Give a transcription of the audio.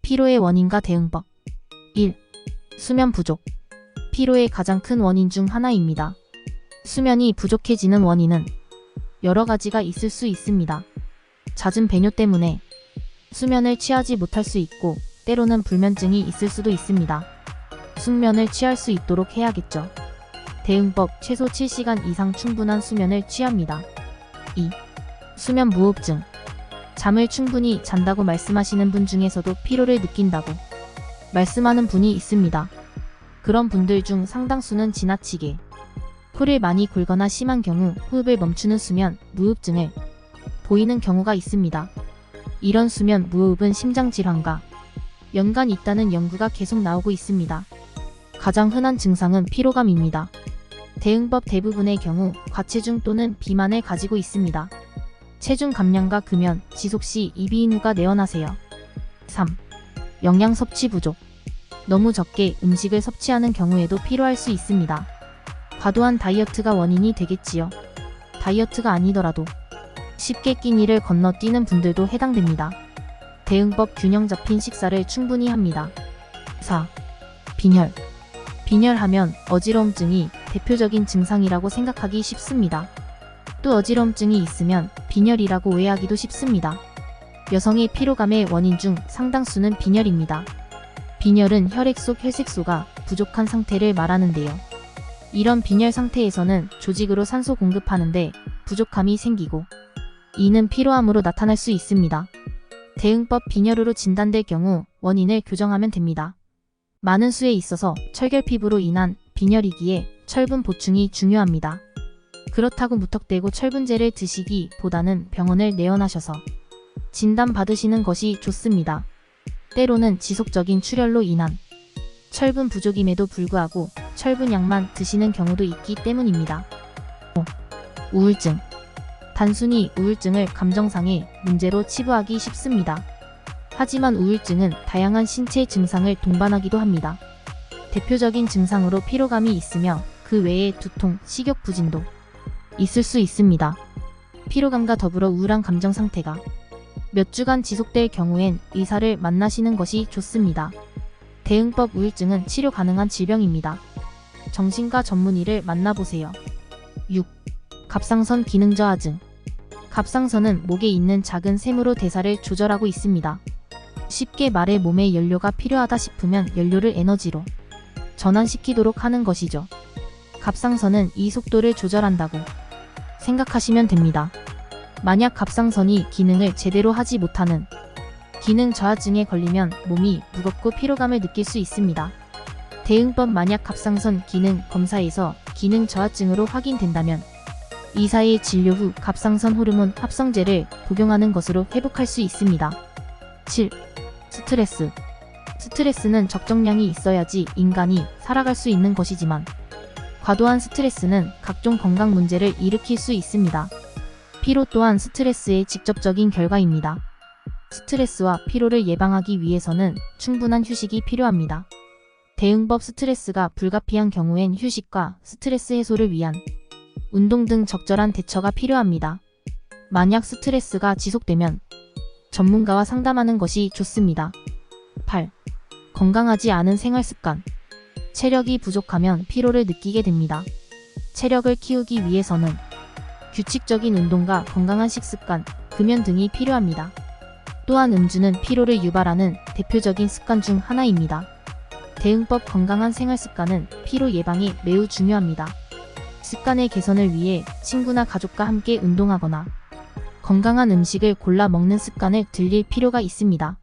피로의 원인과 대응법. 1. 수면 부족. 피로의 가장 큰 원인 중 하나입니다. 수면이 부족해지는 원인은 여러 가지가 있을 수 있습니다. 잦은 배뇨 때문에 수면을 취하지 못할 수 있고 때로는 불면증이 있을 수도 있습니다. 숙면을 취할 수 있도록 해야겠죠. 대응법: 최소 7시간 이상 충분한 수면을 취합니다. 2. 수면 무호흡증. 잠을 충분히 잔다고 말씀하시는 분 중에서도 피로를 느낀다고 말씀하는 분이 있습니다. 그런 분들 중 상당수는 지나치게 코를 많이 골거나 심한 경우 호흡을 멈추는 수면 무호흡증을 보이는 경우가 있습니다. 이런 수면 무호흡은 심장질환과 연관이 있다는 연구가 계속 나오고 있습니다. 가장 흔한 증상은 피로감입니다. 대응법: 대부분의 경우 과체중 또는 비만을 가지고 있습니다. 체중 감량과 금연, 지속 시 이비인후가 내원하세요. 3. 영양 섭취 부족. 너무 적게 음식을 섭취하는 경우에도 피로할 수 있습니다. 과도한 다이어트가 원인이 되겠지요. 다이어트가 아니더라도 쉽게 끼니를 건너뛰는 분들도 해당됩니다. 대응법: 균형 잡힌 식사를 충분히 합니다. 4. 빈혈. 빈혈하면 어지러움증이 대표적인 증상이라고 생각하기 쉽습니다. 또 어지러움증이 있으면 빈혈이라고 오해하기도 쉽습니다. 여성의 피로감의 원인 중 상당수는 빈혈입니다. 빈혈은 혈액 속 혈색소가 부족한 상태를 말하는데요. 이런 빈혈 상태에서는 조직으로 산소 공급하는데 부족함이 생기고 이는 피로함으로 나타날 수 있습니다. 대응법: 빈혈으로 진단될 경우 원인을 교정하면 됩니다. 많은 수에 있어서 철결 피부로 인한 빈혈이기에 철분 보충이 중요합니다. 그렇다고 무턱대고 철분제를 드시기보다는 병원을 내원하셔서 진단받으시는 것이 좋습니다. 때로는 지속적인 출혈로 인한 철분 부족임에도 불구하고 철분약만 드시는 경우도 있기 때문입니다. 5. 우울증. 단순히 우울증을 감정상의 문제로 치부하기 쉽습니다. 하지만 우울증은 다양한 신체 증상을 동반하기도 합니다. 대표적인 증상으로 피로감이 있으며 그 외에 두통, 식욕 부진도 있을 수 있습니다. 피로감과 더불어 우울한 감정 상태가 몇 주간 지속될 경우엔 의사를 만나시는 것이 좋습니다. 대응법: 우울증은 치료 가능한 질병입니다. 정신과 전문의를 만나보세요. 6. 갑상선 기능 저하증. 갑상선은 목에 있는 작은 샘으로 대사를 조절하고 있습니다. 쉽게 말해 몸에 연료가 필요하다 싶으면 연료를 에너지로 전환시키도록 하는 것이죠. 갑상선은 이 속도를 조절한다고 생각하시면 됩니다. 만약 갑상선이 기능을 제대로 하지 못하는 기능 저하증에 걸리면 몸이 무겁고 피로감을 느낄 수 있습니다. 대응법: 만약 갑상선 기능 검사에서 기능 저하증으로 확인된다면 의사의 진료 후 갑상선 호르몬 합성제를 복용하는 것으로 회복할 수 있습니다. 7. 스트레스. 스트레스는 적정량이 있어야지 인간이 살아갈 수 있는 것이지만 과도한 스트레스는 각종 건강 문제를 일으킬 수 있습니다. 피로 또한 스트레스의 직접적인 결과입니다. 스트레스와 피로를 예방하기 위해서는 충분한 휴식이 필요합니다. 대응법: 스트레스가 불가피한 경우엔 휴식과 스트레스 해소를 위한 운동 등 적절한 대처가 필요합니다. 만약 스트레스가 지속되면 전문가와 상담하는 것이 좋습니다. 8. 건강하지 않은 생활 습관. 체력이 부족하면 피로를 느끼게 됩니다. 체력을 키우기 위해서는 규칙적인 운동과 건강한 식습관, 금연 등이 필요합니다. 또한 음주는 피로를 유발하는 대표적인 습관 중 하나입니다. 대응법: 건강한 생활 습관은 피로 예방에 매우 중요합니다. 습관의 개선을 위해 친구나 가족과 함께 운동하거나 건강한 음식을 골라 먹는 습관을 들일 필요가 있습니다.